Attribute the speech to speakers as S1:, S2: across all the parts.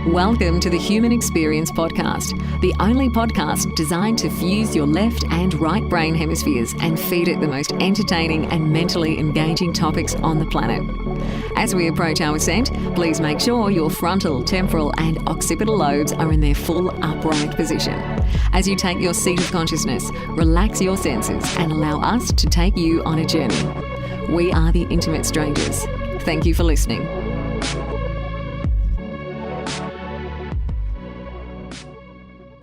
S1: Welcome to the Human Experience Podcast, the only podcast designed to fuse your left and right brain hemispheres and feed it the most entertaining and mentally engaging topics on the planet. As we approach our ascent, please make sure your frontal, temporal and occipital lobes are in their full upright position. As you take your seat of consciousness, relax your senses and allow us to take you on a journey. We are the Intimate Strangers. Thank you for listening.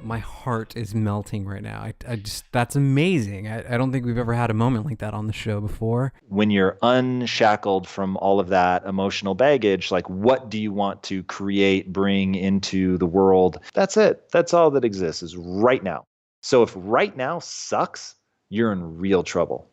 S2: My heart is melting right now. I just, that's amazing. I don't think we've ever had a moment like that on the show before.
S3: When you're unshackled from all of that emotional baggage, like what do you want to create, bring into the world? That's it. That's all that exists is right now. So if right now sucks, you're in real trouble.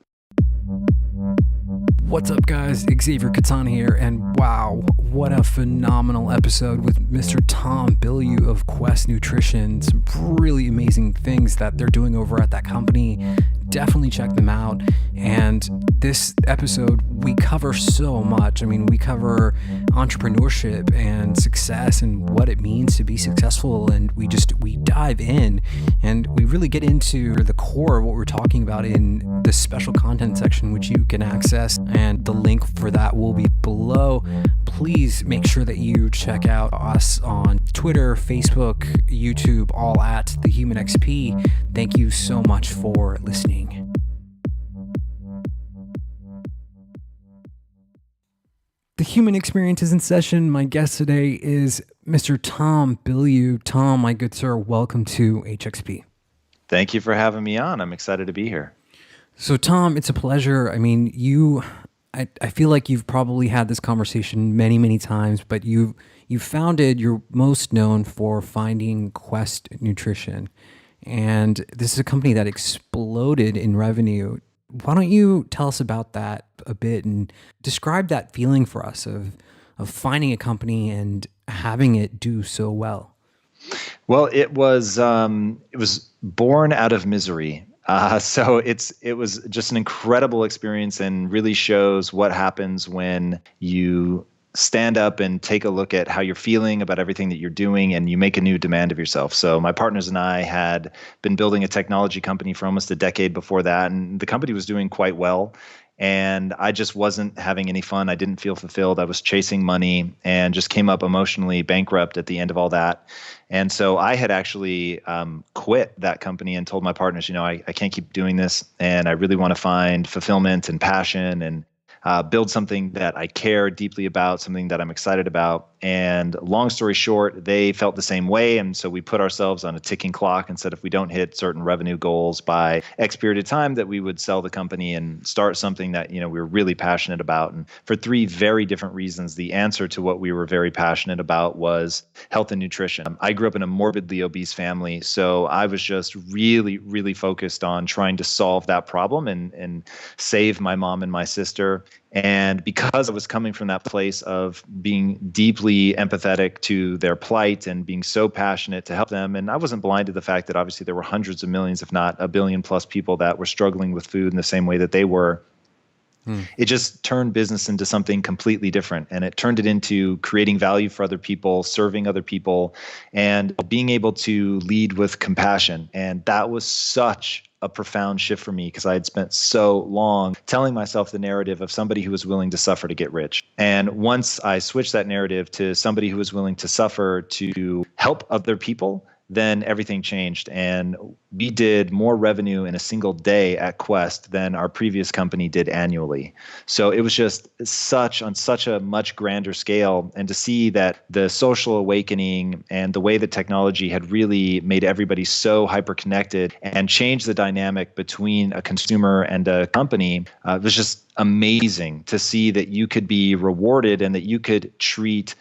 S2: What's up, guys? Xavier Katan here, and wow, what a phenomenal episode with Mr. Tom Bilyeu of Quest Nutrition. Some really amazing things that they're doing over at that company. Definitely check them out. And this episode, we cover so much. I mean, we cover entrepreneurship and success and what it means to be successful. And we dive in and we really get into the core of what we're talking about in the special content section, which you can access. And the link for that will be below. Please make sure that you check out us on Twitter, Facebook, YouTube, all at The Human XP. Thank you so much for listening. The Human Experience is in session. My guest today is Mr. Tom Bilyeu. Tom, my good sir, welcome to HXP.
S3: Thank you for having me on. I'm excited to be here.
S2: So Tom, it's a pleasure. I mean, I feel like you've probably had this conversation many, many times, but you're most known for finding Quest Nutrition. And this is a company that exploded in revenue. Why don't you tell us about that a bit and describe that feeling for us of finding a company and having it do so well?
S3: Well, it was born out of misery. So it was just an incredible experience and really shows what happens when you stand up and take a look at how you're feeling about everything that you're doing and you make a new demand of yourself. So my partners and I had been building a technology company for almost a decade before that, and the company was doing quite well. And I just wasn't having any fun. I didn't feel fulfilled. I was chasing money and just came up emotionally bankrupt at the end of all that. And so I had actually quit that company and told my partners, I can't keep doing this. And I really want to find fulfillment and passion and build something that I care deeply about, something that I'm excited about. And long story short, they felt the same way. And so we put ourselves on a ticking clock and said if we don't hit certain revenue goals by X period of time, that we would sell the company and start something that we were really passionate about. And for three very different reasons, the answer to what we were very passionate about was health and nutrition. I grew up in a morbidly obese family, so I was just really, really focused on trying to solve that problem and save my mom and my sister. And because I was coming from that place of being deeply empathetic to their plight and being so passionate to help them, and I wasn't blind to the fact that obviously there were hundreds of millions, if not a billion plus people that were struggling with food in the same way that they were, it just turned business into something completely different. And it turned it into creating value for other people, serving other people, and being able to lead with compassion. And that was such a profound shift for me because I had spent so long telling myself the narrative of somebody who was willing to suffer to get rich. And once I switched that narrative to somebody who was willing to suffer to help other people, then everything changed. And we did more revenue in a single day at Quest than our previous company did annually. So it was just on such a much grander scale. And to see that the social awakening and the way that technology had really made everybody so hyper-connected and changed the dynamic between a consumer and a company was just amazing to see that you could be rewarded and that you could treat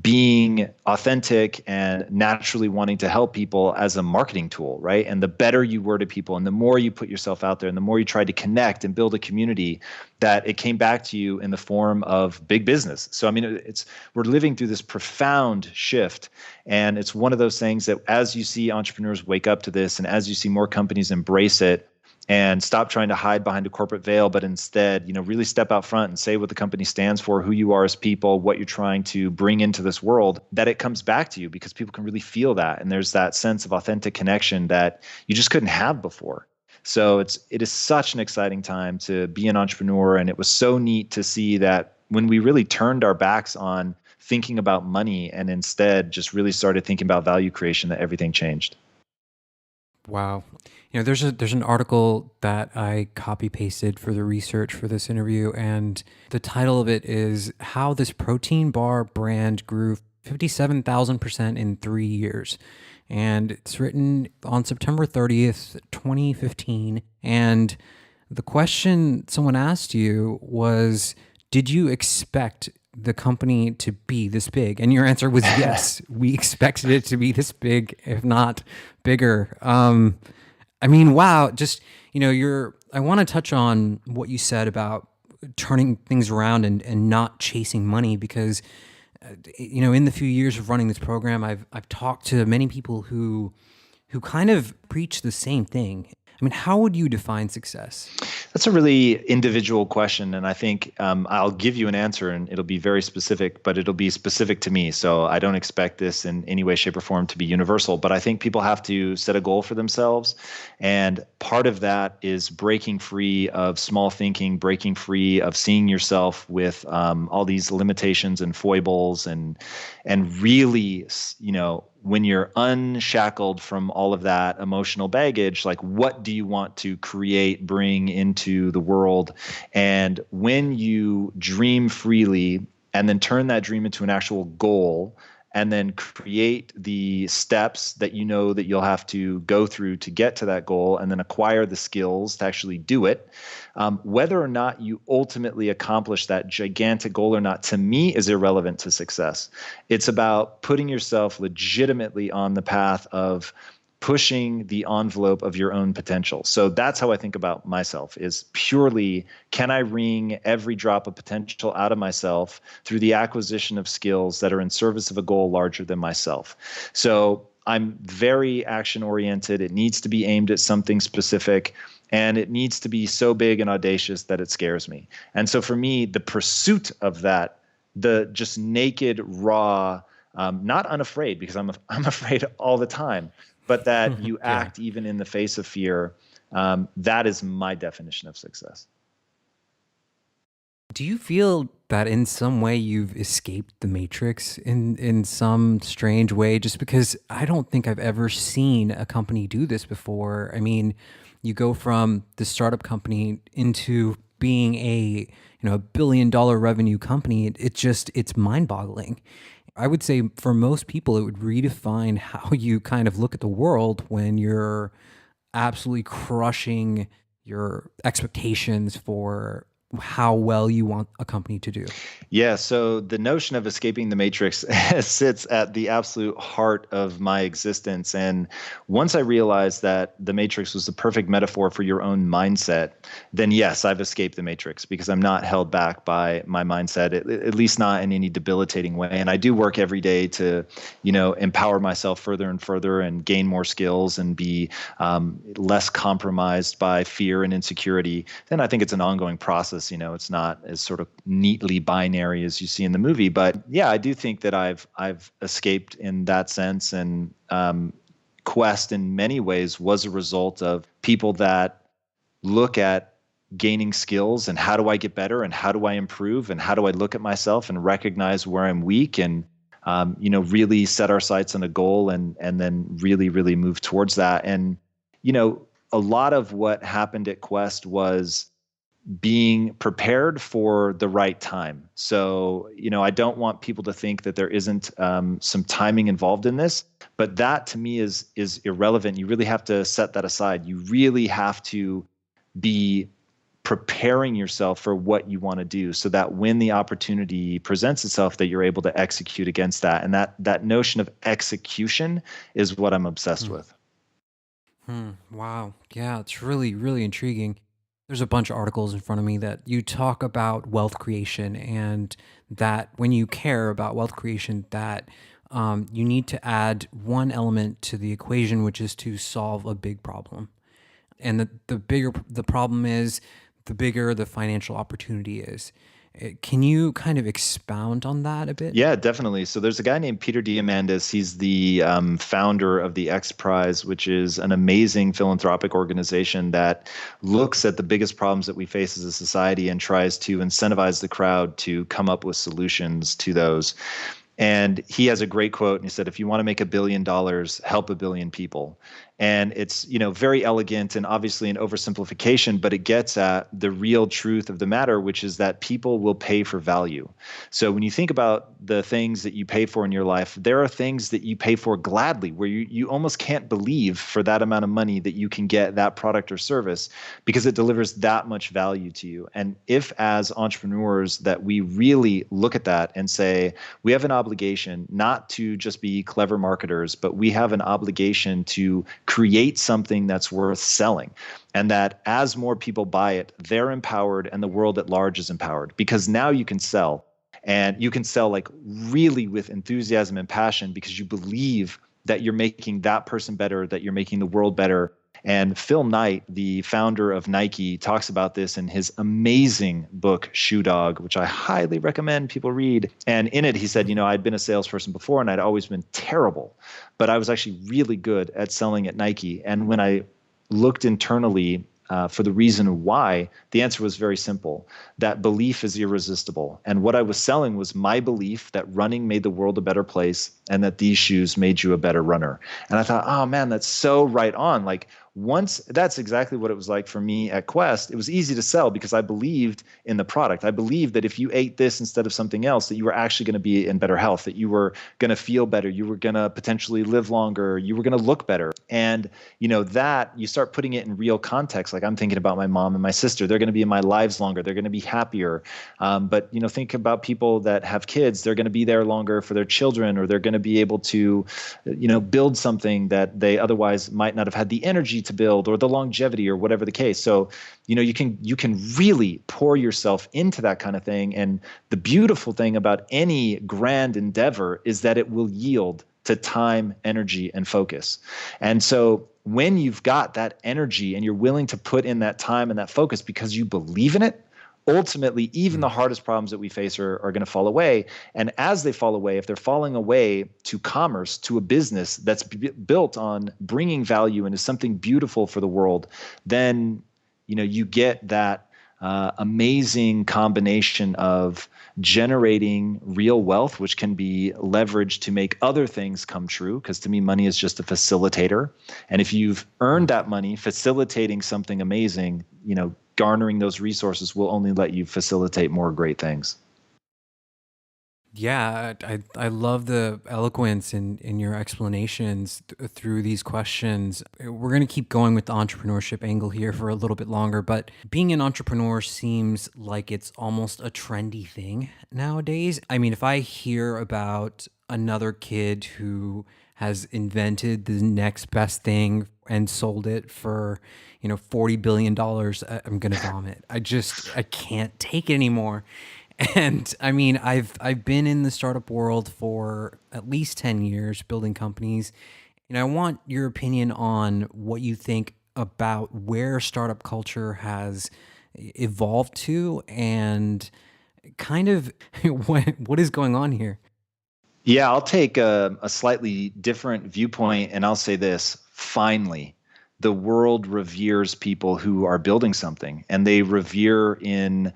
S3: being authentic and naturally wanting to help people as a marketing tool, right? And the better you were to people and the more you put yourself out there and the more you tried to connect and build a community, that it came back to you in the form of big business. So, I mean, we're living through this profound shift. And it's one of those things that as you see entrepreneurs wake up to this and as you see more companies embrace it, and stop trying to hide behind a corporate veil, but instead, really step out front and say what the company stands for, who you are as people, what you're trying to bring into this world, that it comes back to you because people can really feel that. And there's that sense of authentic connection that you just couldn't have before. So it is such an exciting time to be an entrepreneur. And it was so neat to see that when we really turned our backs on thinking about money and instead just really started thinking about value creation, that everything changed.
S2: Wow. There's an article that I copy pasted for the research for this interview, and the title of it is How This Protein Bar Brand Grew 57,000% in 3 years. And it's written on September 30th, 2015. And the question someone asked you was, did you expect the company to be this big? And your answer was yes. We expected it to be this big, if not bigger. Wow. Just, I want to touch on what you said about turning things around and not chasing money, because in the few years of running this program, I've talked to many people who kind of preach the same thing. How would you define success?
S3: That's a really individual question. And I think I'll give you an answer and it'll be very specific, but it'll be specific to me. So I don't expect this in any way, shape, or form to be universal. But I think people have to set a goal for themselves. And part of that is breaking free of small thinking, breaking free of seeing yourself with all these limitations and foibles and really, when you're unshackled from all of that emotional baggage, like what do you want to create, bring into the world? And when you dream freely and then turn that dream into an actual goal, and then create the steps that that you'll have to go through to get to that goal, and then acquire the skills to actually do it, whether or not you ultimately accomplish that gigantic goal or not, to me, is irrelevant to success. It's about putting yourself legitimately on the path of pushing the envelope of your own potential. So that's how I think about myself, is purely, can I wring every drop of potential out of myself through the acquisition of skills that are in service of a goal larger than myself? So I'm very action oriented. It needs to be aimed at something specific, and it needs to be so big and audacious that it scares me. And so for me, the pursuit of that, the just naked, raw, not unafraid, because I'm afraid all the time, but that you act even in the face of fear, that is my definition of success.
S2: Do you feel that in some way you've escaped the matrix in some strange way? Just because I don't think I've ever seen a company do this before. You go from the startup company into being a $1 billion revenue company. It's mind-boggling. I would say for most people, it would redefine how you kind of look at the world when you're absolutely crushing your expectations for how well you want a company to do.
S3: Yeah, so the notion of escaping the matrix sits at the absolute heart of my existence. And once I realized that the matrix was the perfect metaphor for your own mindset, then yes, I've escaped the matrix, because I'm not held back by my mindset, at least not in any debilitating way. And I do work every day to, empower myself further and further and gain more skills and be less compromised by fear and insecurity. Then I think it's an ongoing process. It's not as sort of neatly binary as you see in the movie, but yeah, I do think that I've escaped in that sense. And Quest, in many ways, was a result of people that look at gaining skills and how do I get better and how do I improve and how do I look at myself and recognize where I'm weak and really set our sights on a goal and then really, really move towards that. And a lot of what happened at Quest was being prepared for the right time. So, I don't want people to think that there isn't some timing involved in this, but that to me is irrelevant. You really have to set that aside. You really have to be preparing yourself for what you want to do so that when the opportunity presents itself, that you're able to execute against that. And that notion of execution is what I'm obsessed with.
S2: Wow. Yeah, it's really, really intriguing. There's a bunch of articles in front of me that you talk about wealth creation, and that when you care about wealth creation, that you need to add one element to the equation, which is to solve a big problem. And the bigger the problem is, the bigger the financial opportunity is. Can you kind of expound on that a bit?
S3: Yeah, definitely. So there's a guy named Peter Diamandis. He's the founder of the X Prize, which is an amazing philanthropic organization that looks at the biggest problems that we face as a society and tries to incentivize the crowd to come up with solutions to those. And he has a great quote, and he said, "If you want to make $1 billion, help 1 billion people." And it's, very elegant and obviously an oversimplification, but it gets at the real truth of the matter, which is that people will pay for value. So when you think about the things that you pay for in your life, there are things that you pay for gladly, where you almost can't believe for that amount of money that you can get that product or service because it delivers that much value to you. And if as entrepreneurs that we really look at that and say, we have an obligation not to just be clever marketers, but we have an obligation to create something that's worth selling. And that as more people buy it, they're empowered and the world at large is empowered, because now you can sell, and you can sell like really with enthusiasm and passion because you believe that you're making that person better, that you're making the world better. And Phil Knight, the founder of Nike, talks about this in his amazing book, Shoe Dog, which I highly recommend people read. And in it, he said, I'd been a salesperson before and I'd always been terrible, but I was actually really good at selling at Nike. And when I looked internally for the reason why, the answer was very simple. That belief is irresistible. And what I was selling was my belief that running made the world a better place and that these shoes made you a better runner. And I thought, oh man, that's so right on. Like, once that's exactly what it was like for me at Quest. It was easy to sell because I believed in the product. I believed that if you ate this instead of something else, that you were actually going to be in better health, that you were going to feel better, you were going to potentially live longer, you were going to look better. And that you start putting it in real context. Like, I'm thinking about my mom and my sister. They're going to be in my lives longer. They're going to be happier. But think about people that have kids. They're going to be there longer for their children, or they're going to be able to, build something that they otherwise might not have had the energy to build, or the longevity, or whatever the case. So, you can really pour yourself into that kind of thing. And the beautiful thing about any grand endeavor is that it will yield to time, energy, and focus. And so when you've got that energy and you're willing to put in that time and that focus because you believe in it, ultimately, even the hardest problems that we face are going to fall away. And as they fall away, if they're falling away to commerce, to a business that's built on bringing value into something beautiful for the world, then you get that amazing combination of generating real wealth, which can be leveraged to make other things come true. Because to me, money is just a facilitator. And if you've earned that money facilitating something amazing, garnering those resources will only let you facilitate more great things.
S2: Yeah, I love the eloquence in your explanations through these questions. We're going to keep going with the entrepreneurship angle here for a little bit longer, but being an entrepreneur seems like it's almost a trendy thing nowadays. I mean, if I hear about another kid who has invented the next best thing and sold it for, $40 billion, I'm going to vomit. I can't take it anymore. And I mean, I've been in the startup world for at least 10 years building companies. And I want your opinion on what you think about where startup culture has evolved to and kind of what is going on here.
S3: Yeah, I'll take a slightly different viewpoint, and I'll say this: finally, the world reveres people who are building something, and they revere in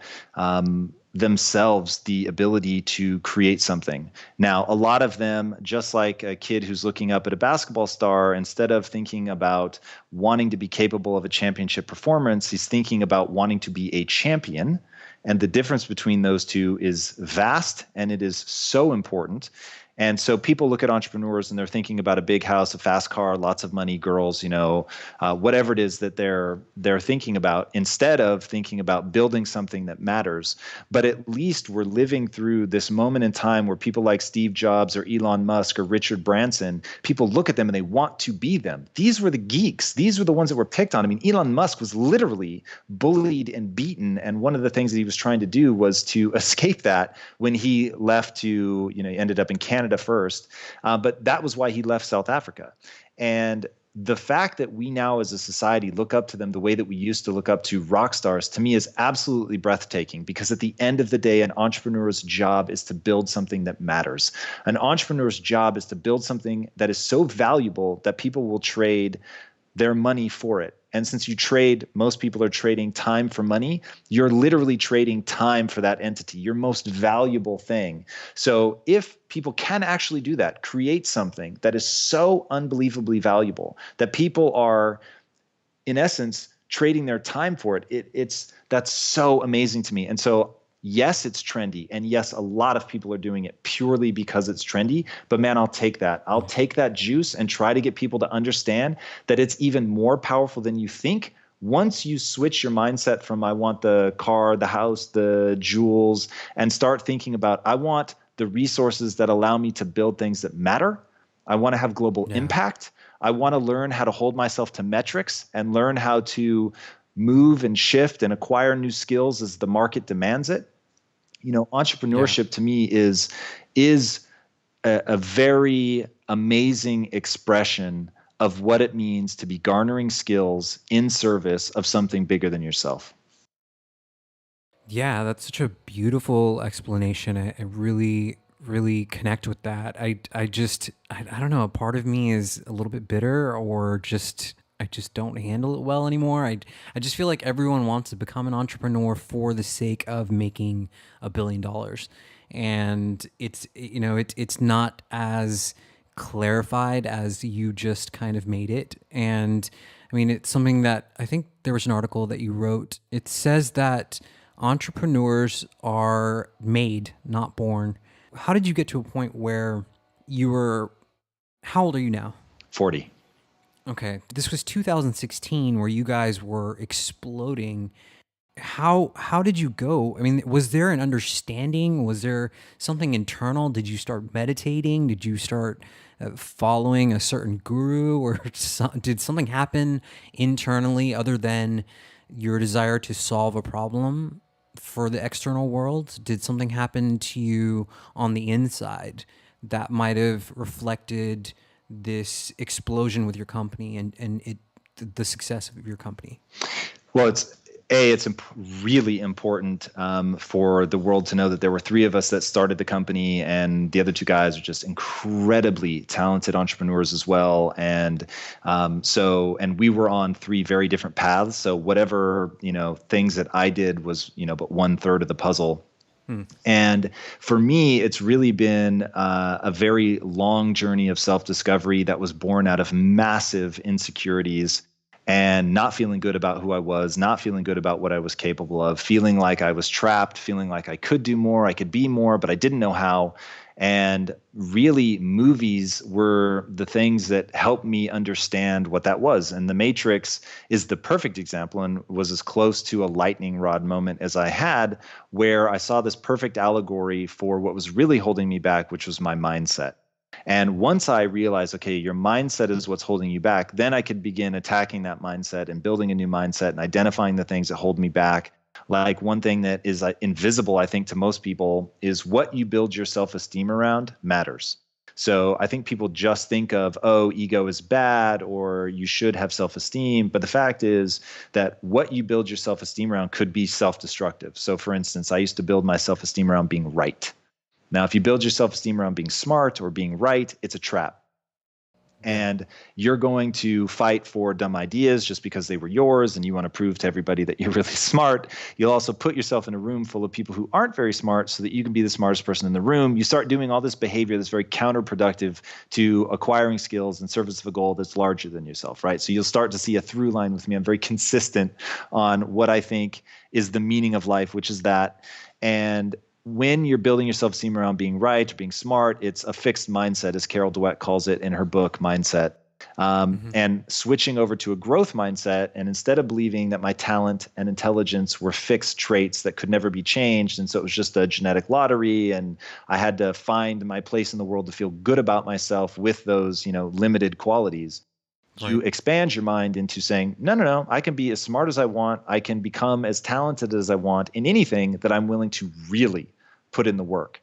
S3: themselves the ability to create something. Now, a lot of them, just like a kid who's looking up at a basketball star, instead of thinking about wanting to be capable of a championship performance, he's thinking about wanting to be a champion. And the difference between those two is vast, and it is so important. And so people look at entrepreneurs and they're thinking about a big house, a fast car, lots of money, girls, whatever it is that they're thinking about, instead of thinking about building something that matters. But at least we're living through this moment in time where people like Steve Jobs or Elon Musk or Richard Branson, people look at them and they want to be them. These were the geeks. These were the ones that were picked on. I mean, Elon Musk was literally bullied and beaten. And one of the things that he was trying to do was to escape that when he left to, he ended up in Canada first. But that was why he left South Africa. And the fact that we now as a society look up to them the way that we used to look up to rock stars, to me, is absolutely breathtaking, because at the end of the day, an entrepreneur's job is to build something that matters. An entrepreneur's job is to build something that is so valuable that people will trade their money for it. And since most people are trading time for money, you're literally trading time for that entity, your most valuable thing. So if people can actually do that, create something that is so unbelievably valuable that people are, in essence, trading their time for it, that's so amazing to me. And so yes, it's trendy. And yes, a lot of people are doing it purely because it's trendy. But man, I'll take that. I'll take that juice and try to get people to understand that it's even more powerful than you think. Once you switch your mindset from I want the car, the house, the jewels, and start thinking about I want the resources that allow me to build things that matter. I want to have global impact. I want to learn how to hold myself to metrics and learn how to move and shift and acquire new skills as the market demands it. Entrepreneurship to me is a very amazing expression of what it means to be garnering skills in service of something bigger than yourself.
S2: Yeah, that's such a beautiful explanation. I really, really connect with that. I don't know. A part of me is a little bit bitter, or I just don't handle it well anymore. I just feel like everyone wants to become an entrepreneur for the sake of making $1 billion. And it's not as clarified as you just kind of made it. And I mean, it's something that I think there was an article that you wrote. It says that entrepreneurs are made, not born. How did you get to a point where how old are you now?
S3: 40.
S2: Okay. This was 2016 where you guys were exploding. How did you go? I mean, was there an understanding? Was there something internal? Did you start meditating? Did you start following a certain guru, or did something happen internally other than your desire to solve a problem for the external world? Did something happen to you on the inside that might have reflected this explosion with your company and the success of your company?
S3: Well, it's really important for the world to know that there were 3 of us that started the company, and the other 2 guys are just incredibly talented entrepreneurs as well. And and we were on 3 very different paths. So whatever things that I did was but 1/3 of the puzzle. And for me, it's really been a very long journey of self-discovery that was born out of massive insecurities and not feeling good about who I was, not feeling good about what I was capable of, feeling like I was trapped, feeling like I could do more, I could be more, but I didn't know how. And really, movies were the things that helped me understand what that was. And The Matrix is the perfect example, and was as close to a lightning rod moment as I had, where I saw this perfect allegory for what was really holding me back, which was my mindset. And once I realized, okay, your mindset is what's holding you back, then I could begin attacking that mindset and building a new mindset and identifying the things that hold me back. Like, one thing that is invisible, I think, to most people is what you build your self-esteem around matters. So I think people just think of, oh, ego is bad, or you should have self-esteem. But the fact is that what you build your self-esteem around could be self-destructive. So for instance, I used to build my self-esteem around being right. Now, if you build your self-esteem around being smart or being right, it's a trap. And you're going to fight for dumb ideas just because they were yours, and you want to prove to everybody that you're really smart. You'll also put yourself in a room full of people who aren't very smart so that you can be the smartest person in the room. You start doing all this behavior that's very counterproductive to acquiring skills in service of a goal that's larger than yourself, right? So you'll start to see a through line with me. I'm very consistent on what I think is the meaning of life, which is that. And when you're building your self-esteem around being right or being smart, it's a fixed mindset, as Carol Dweck calls it in her book, Mindset. And switching over to a growth mindset, and instead of believing that my talent and intelligence were fixed traits that could never be changed, and so it was just a genetic lottery, and I had to find my place in the world to feel good about myself with those, limited qualities. Right. You expand your mind into saying, no, I can be as smart as I want. I can become as talented as I want in anything that I'm willing to really put in the work.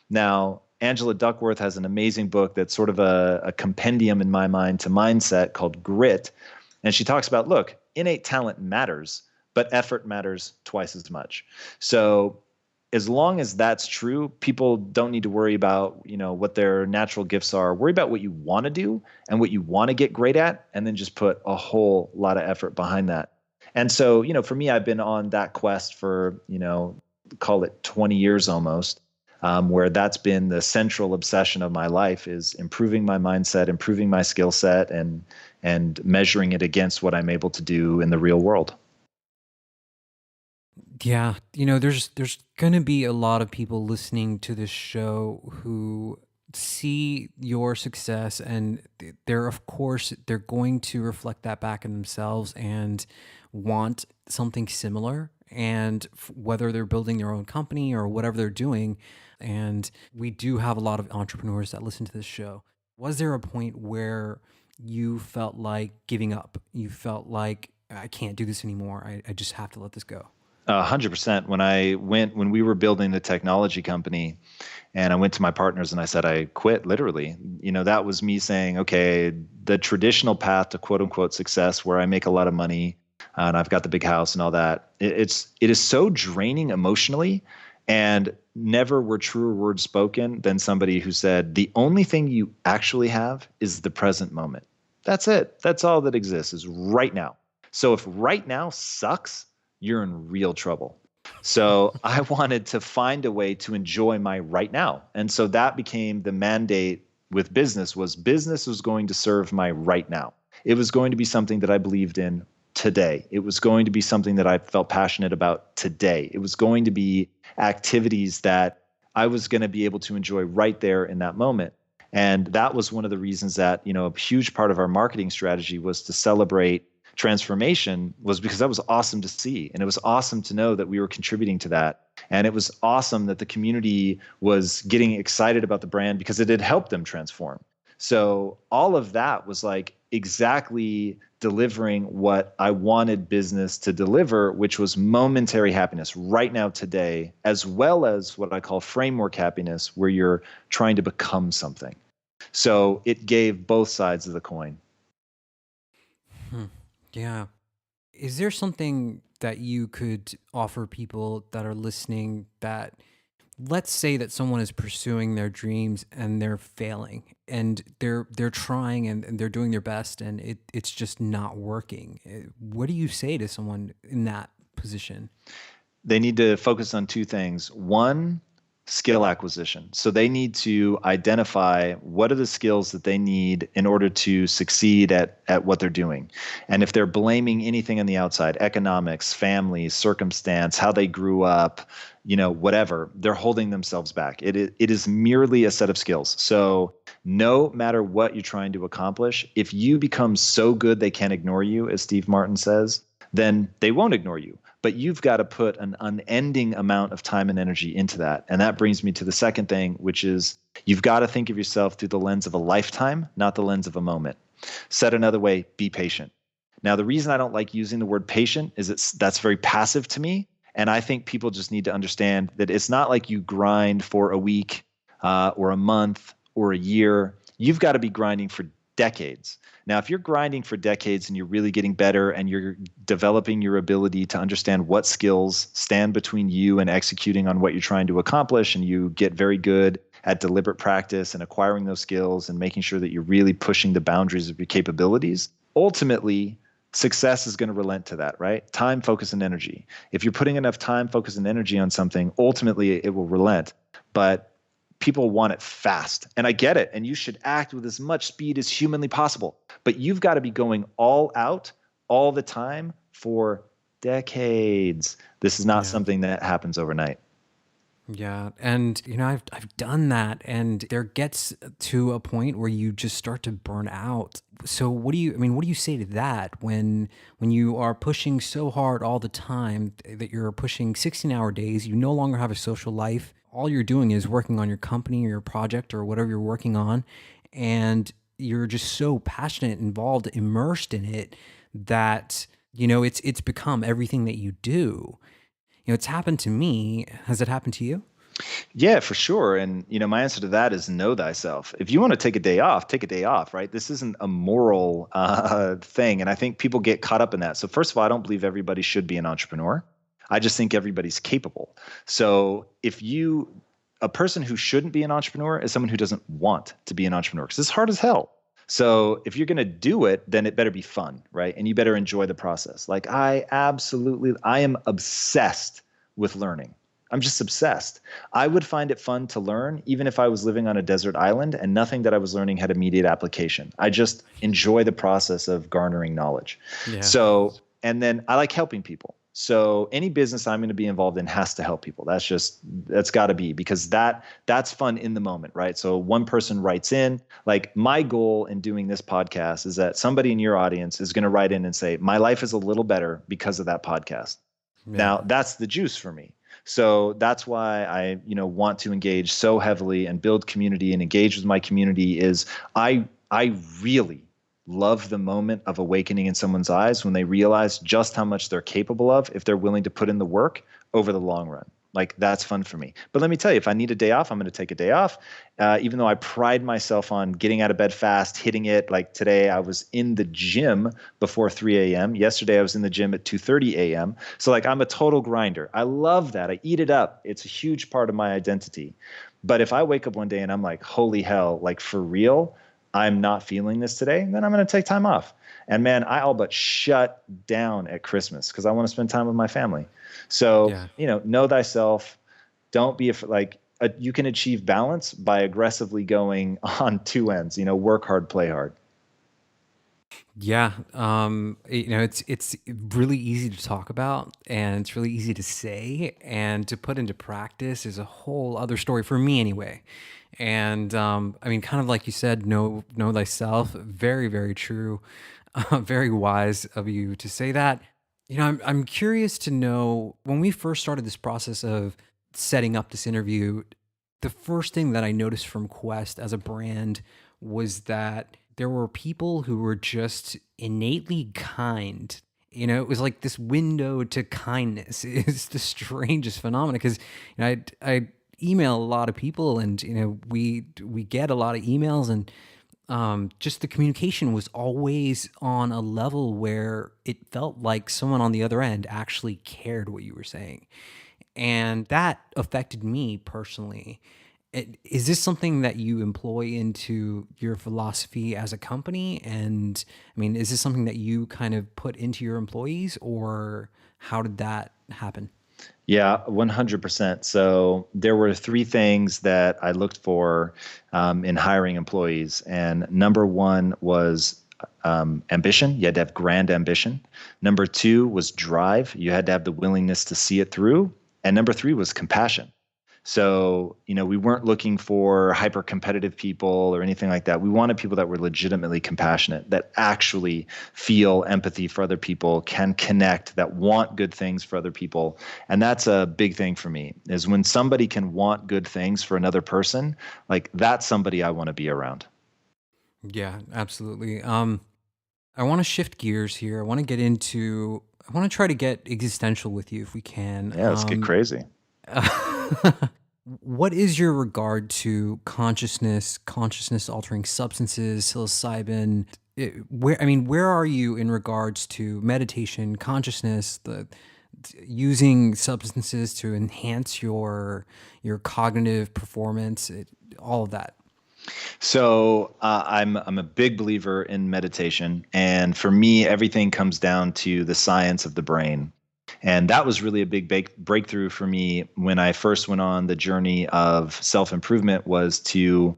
S3: Now, Angela Duckworth has an amazing book that's sort of a compendium in my mind to mindset called Grit. And she talks about, look, innate talent matters, but effort matters twice as much. So as long as that's true, people don't need to worry about, what their natural gifts are. Worry about what you want to do and what you want to get great at, and then just put a whole lot of effort behind that. And so, for me, I've been on that quest for, call it 20 years almost, where that's been the central obsession of my life, is improving my mindset, improving my skill set, and measuring it against what I'm able to do in the real world.
S2: Yeah, there's going to be a lot of people listening to this show who see your success, and they're going to reflect that back in themselves and want something similar, and whether they're building their own company or whatever they're doing. And we do have a lot of entrepreneurs that listen to this show. Was there a point where you felt like giving up? You felt like, I can't do this anymore. I just have to let this go.
S3: 100%. When we were building the technology company, and I went to my partners and I said, I quit, literally. That was me saying, okay, the traditional path to quote unquote success, where I make a lot of money and I've got the big house and all that, it is so draining emotionally. And never were truer words spoken than somebody who said, the only thing you actually have is the present moment. That's it. That's all that exists, is right now. So if right now sucks, you're in real trouble. So I wanted to find a way to enjoy my right now. And so that became the mandate with business was going to serve my right now. It was going to be something that I believed in today. It was going to be something that I felt passionate about today. It was going to be activities that I was going to be able to enjoy right there in that moment. And that was one of the reasons that, a huge part of our marketing strategy was to celebrate transformation, was because that was awesome to see. And it was awesome to know that we were contributing to that. And it was awesome that the community was getting excited about the brand because it had helped them transform. So all of that was like exactly delivering what I wanted business to deliver, which was momentary happiness right now, today, as well as what I call framework happiness, where you're trying to become something. So it gave both sides of the coin.
S2: Yeah. Is there something that you could offer people that are listening, that, let's say that someone is pursuing their dreams and they're failing, and they're trying and they're doing their best, and it's just not working? What do you say to someone in that position?
S3: They need to focus on two things. One, skill acquisition. So they need to identify what are the skills that they need in order to succeed at what they're doing. And if they're blaming anything on the outside, economics, family, circumstance, how they grew up, whatever, they're holding themselves back. It is merely a set of skills. So no matter what you're trying to accomplish, if you become so good they can't ignore you, as Steve Martin says, then they won't ignore you. But you've got to put an unending amount of time and energy into that. And that brings me to the second thing, which is you've got to think of yourself through the lens of a lifetime, not the lens of a moment. Said another way, be patient. Now, the reason I don't like using the word patient is that's very passive to me. And I think people just need to understand that it's not like you grind for a week or a month or a year. You've got to be grinding for decades. Now, if you're grinding for decades and you're really getting better and you're developing your ability to understand what skills stand between you and executing on what you're trying to accomplish, and you get very good at deliberate practice and acquiring those skills and making sure that you're really pushing the boundaries of your capabilities, ultimately, success is going to relent to that, right? Time, focus, and energy. If you're putting enough time, focus, and energy on something, ultimately it will relent. But people want it fast. And I get it. And you should act with as much speed as humanly possible. But you've got to be going all out all the time for decades. This is not something that happens overnight.
S2: Yeah. And, I've done that, and there gets to a point where you just start to burn out. So what do you say to that when you are pushing so hard all the time that you're pushing 16-hour days, you no longer have a social life, all you're doing is working on your company or your project or whatever you're working on, and you're just so passionate, involved, immersed in it that, it's become everything that you do. It's happened to me. Has it happened to you?
S3: Yeah, for sure. And my answer to that is know thyself. If you want to take a day off, take a day off, right? This isn't a moral thing. And I think people get caught up in that. So first of all, I don't believe everybody should be an entrepreneur. I just think everybody's capable. So a person who shouldn't be an entrepreneur is someone who doesn't want to be an entrepreneur, because it's hard as hell. So if you're going to do it, then it better be fun, right? And you better enjoy the process. Like I am obsessed with learning. I'm just obsessed. I would find it fun to learn, even if I was living on a desert island and nothing that I was learning had immediate application. I just enjoy the process of garnering knowledge.
S2: Yeah.
S3: So, and then I like helping people. So any business I'm going to be involved in has to help people. That's got to be, because that's fun in the moment, right? So one person writes in, like my goal in doing this podcast is that somebody in your audience is going to write in and say, my life is a little better because of that podcast. Yeah. Now that's the juice for me. So that's why I, want to engage so heavily and build community and engage with my community. Is I really love the moment of awakening in someone's eyes when they realize just how much they're capable of if they're willing to put in the work over the long run. Like that's fun for me. But let me tell you, if I need a day off, I'm going to take a day off. Even though I pride myself on getting out of bed fast, hitting it. Like today I was in the gym before 3 a.m. Yesterday I was in the gym at 2:30 a.m. So like I'm a total grinder. I love that. I eat it up. It's a huge part of my identity. But if I wake up one day and I'm like, holy hell, like for real, I'm not feeling this today, then I'm going to take time off. And man, I all but shut down at Christmas because I want to spend time with my family. So, know thyself. Don't be you can achieve balance by aggressively going on two ends, work hard, play hard.
S2: Yeah. It's really easy to talk about and it's really easy to say, and to put into practice is a whole other story for me anyway. And, kind of like you said, know thyself. Very, very true. Very wise of you to say that. I'm curious to know, when we first started this process of setting up this interview, the first thing that I noticed from Quest as a brand was that there were people who were just innately kind. It was like this window to kindness. It's the strangest phenomenon, because I email a lot of people, and we get a lot of emails, and just the communication was always on a level where it felt like someone on the other end actually cared what you were saying. And that affected me personally. Is this something that you employ into your philosophy as a company? And is this something that you kind of put into your employees, or how did that happen?
S3: Yeah, 100%. So there were three things that I looked for in hiring employees. And number one was ambition. You had to have grand ambition. Number two was drive. You had to have the willingness to see it through. And number three was compassion. So, we weren't looking for hyper competitive people or anything like that. We wanted people that were legitimately compassionate, that actually feel empathy for other people, can connect, that want good things for other people. And that's a big thing for me, is when somebody can want good things for another person, like that's somebody I want to be around.
S2: Yeah, absolutely. I want to shift gears here. I want to try to get existential with you if we can.
S3: Yeah, let's get crazy.
S2: What is your regard to consciousness altering substances, psilocybin? Where are you in regards to meditation, consciousness, using substances to enhance your cognitive performance, all of that?
S3: So I'm a big believer in meditation, and for me, everything comes down to the science of the brain. And that was really a big breakthrough for me when I first went on the journey of self-improvement, was to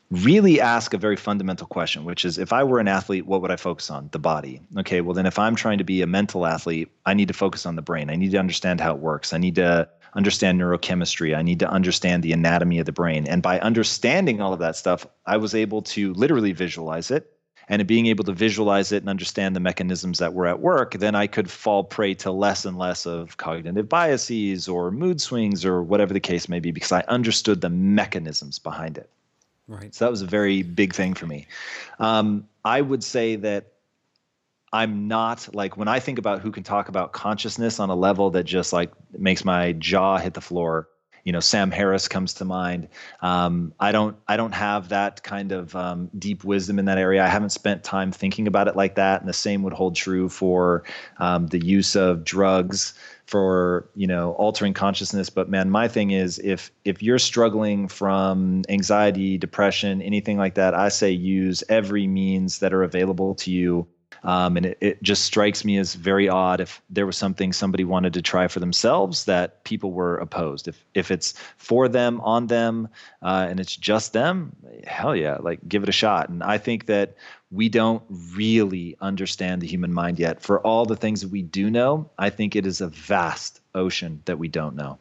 S3: really ask a very fundamental question, which is, if I were an athlete, what would I focus on? The body. Okay, well then if I'm trying to be a mental athlete, I need to focus on the brain. I need to understand how it works. I need to understand neurochemistry. I need to understand the anatomy of the brain. And by understanding all of that stuff, I was able to literally visualize it. And being able to visualize it and understand the mechanisms that were at work, then I could fall prey to less and less of cognitive biases or mood swings or whatever the case may be, because I understood the mechanisms behind it.
S2: Right.
S3: So that was a very big thing for me. I would say that I'm not, like, when I think about who can talk about consciousness on a level that just like makes my jaw hit the floor, Sam Harris comes to mind. I don't have that kind of deep wisdom in that area. I haven't spent time thinking about it like that. And the same would hold true for the use of drugs for, altering consciousness. But man, my thing is if you're struggling from anxiety, depression, anything like that, I say use every means that are available to you. And it just strikes me as very odd if there was something somebody wanted to try for themselves that people were opposed. If it's for them, on them, and it's just them, hell yeah, like give it a shot. And I think that we don't really understand the human mind yet. For all the things that we do know, I think it is a vast ocean that we don't know.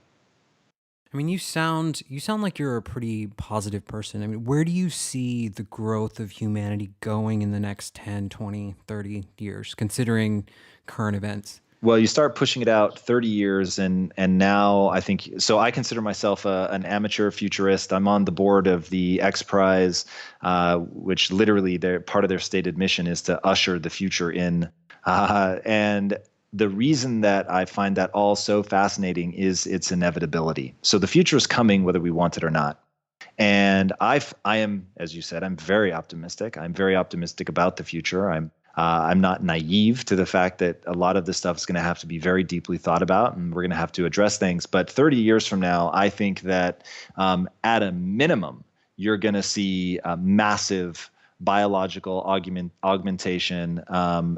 S2: I mean, you sound like you're a pretty positive person. I mean, where do you see the growth of humanity going in the next 10, 20, 30 years, considering current events?
S3: Well, you start pushing it out 30 years, and now I think so. I consider myself an amateur futurist. I'm on the board of the X Prize, which literally part of their stated mission is to usher the future in. And the reason that I find that all so fascinating is its inevitability. So the future is coming whether we want it or not. And I am, as you said, I'm very optimistic. I'm very optimistic about the future. I'm not naive to the fact that a lot of this stuff is going to have to be very deeply thought about, and we're going to have to address things. But 30 years from now, I think that at a minimum, you're going to see a massive biological augmentation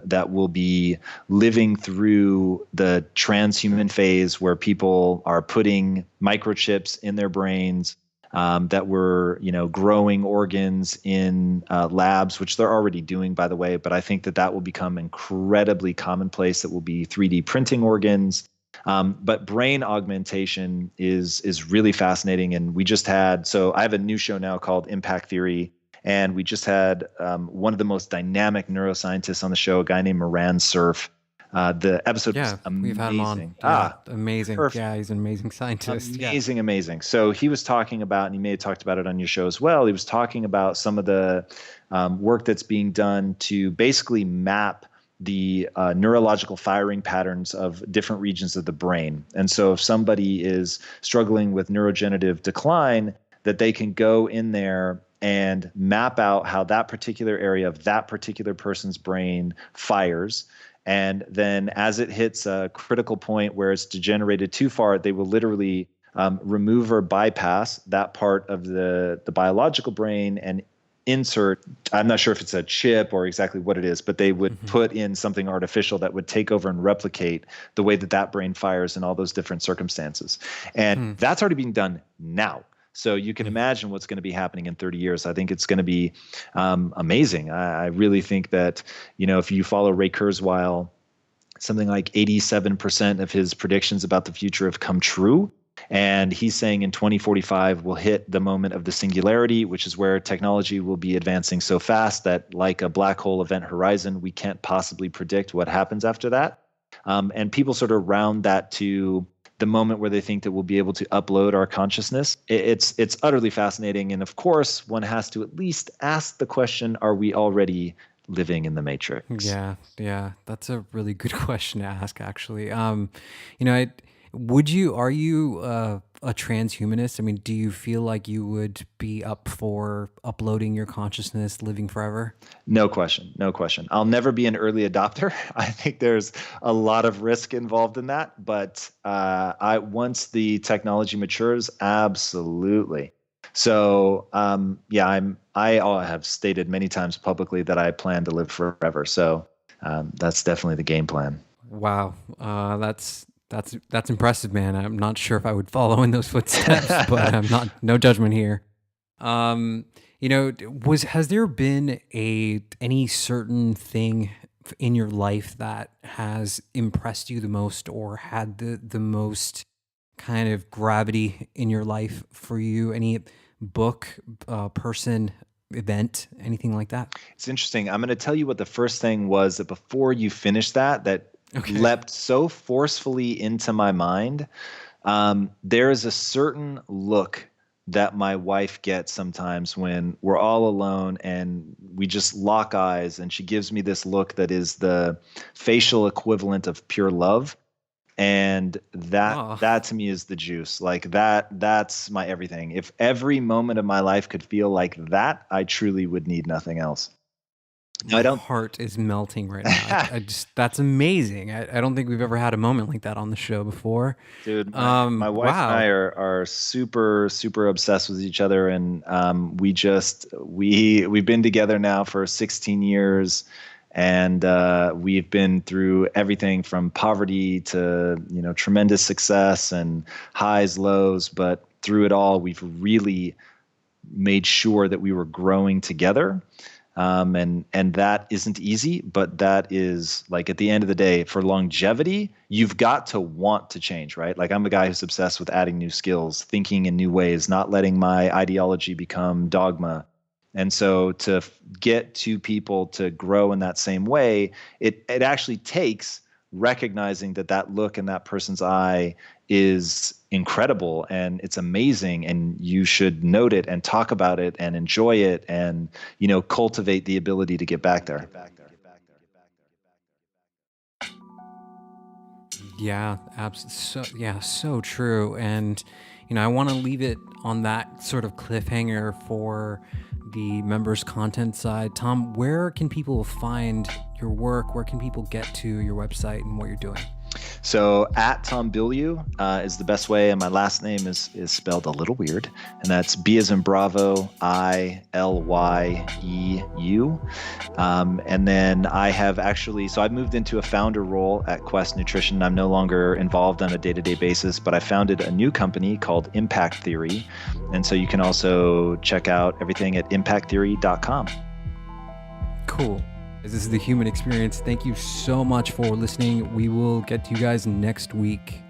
S3: that will be living through the transhuman phase where people are putting microchips in their brains, that we're growing organs in labs, which they're already doing, by the way. But I think that will become incredibly commonplace. That will be 3D printing organs. But brain augmentation is really fascinating. And so I have a new show now called Impact Theory. And we just had one of the most dynamic neuroscientists on the show, a guy named Moran Cerf. The episode was amazing.
S2: We've had him on. Yeah, amazing. Perfect. Yeah, he's an amazing scientist.
S3: Amazing. So he was talking about, and you may have talked about it on your show as well, he was talking about some of the work that's being done to basically map the neurological firing patterns of different regions of the brain. And so if somebody is struggling with neurodegenerative decline, that they can go in there and map out how that particular area of that particular person's brain fires. And then as it hits a critical point where it's degenerated too far, they will literally remove or bypass that part of the biological brain and insert, I'm not sure if it's a chip or exactly what it is, but they would put in something artificial that would take over and replicate the way that brain fires in all those different circumstances. And that's already being done now. So you can imagine what's going to be happening in 30 years. I think it's going to be amazing. I really think that, if you follow Ray Kurzweil, something like 87% of his predictions about the future have come true. And he's saying in 2045, we'll hit the moment of the singularity, which is where technology will be advancing so fast that, like a black hole event horizon, we can't possibly predict what happens after that. And people sort of round that to the moment where they think that we'll be able to upload our consciousness. It's utterly fascinating. And of course, one has to at least ask the question, are we already living in the Matrix?
S2: Yeah. That's a really good question to ask, actually. Are you a transhumanist? I mean, do you feel like you would be up for uploading your consciousness, living forever?
S3: No question. I'll never be an early adopter. I think there's a lot of risk involved in that. But once the technology matures, absolutely. So I have stated many times publicly that I plan to live forever. So that's definitely the game plan.
S2: Wow, that's impressive, man. I'm not sure if I would follow in those footsteps, but I'm not. No judgment here. Has there been any certain thing in your life that has impressed you the most, or had the most kind of gravity in your life for you? Any book, person, event, anything like that?
S3: It's interesting. I'm going to tell you what the first thing was that before you finish that leapt so forcefully into my mind. There is a certain look that my wife gets sometimes when we're all alone and we just lock eyes, and she gives me this look that is the facial equivalent of pure love. And that to me is the juice. Like that's my everything. If every moment of my life could feel like that, I truly would need nothing else.
S2: My heart is melting right now. I just, that's amazing. I don't think we've ever had a moment like that on the show before.
S3: Dude, my wife and I are super, super obsessed with each other. And we've been together now for 16 years. And we've been through everything from poverty to, tremendous success and highs, lows. But through it all, we've really made sure that we were growing together. And that isn't easy, but that is, like, at the end of the day, for longevity, you've got to want to change, right? Like, I'm a guy who's obsessed with adding new skills, thinking in new ways, not letting my ideology become dogma. And so to get two people to grow in that same way, it actually takes recognizing that look in that person's eye is incredible and it's amazing, and you should note it and talk about it and enjoy it and, cultivate the ability to get back there.
S2: Yeah, so true. And, I want to leave it on that sort of cliffhanger for the members content side. Tom, where can people find your work? Where can people get to your website and what you're doing?
S3: So at Tom Bilyeu is the best way, and my last name is spelled a little weird, and that's B as in Bravo, I-L-Y-E-U. And then I have I've moved into a founder role at Quest Nutrition. I'm no longer involved on a day-to-day basis, but I founded a new company called Impact Theory. And so you can also check out everything at impacttheory.com.
S2: Cool. This is The Human Experience. Thank you so much for listening. We will get to you guys next week.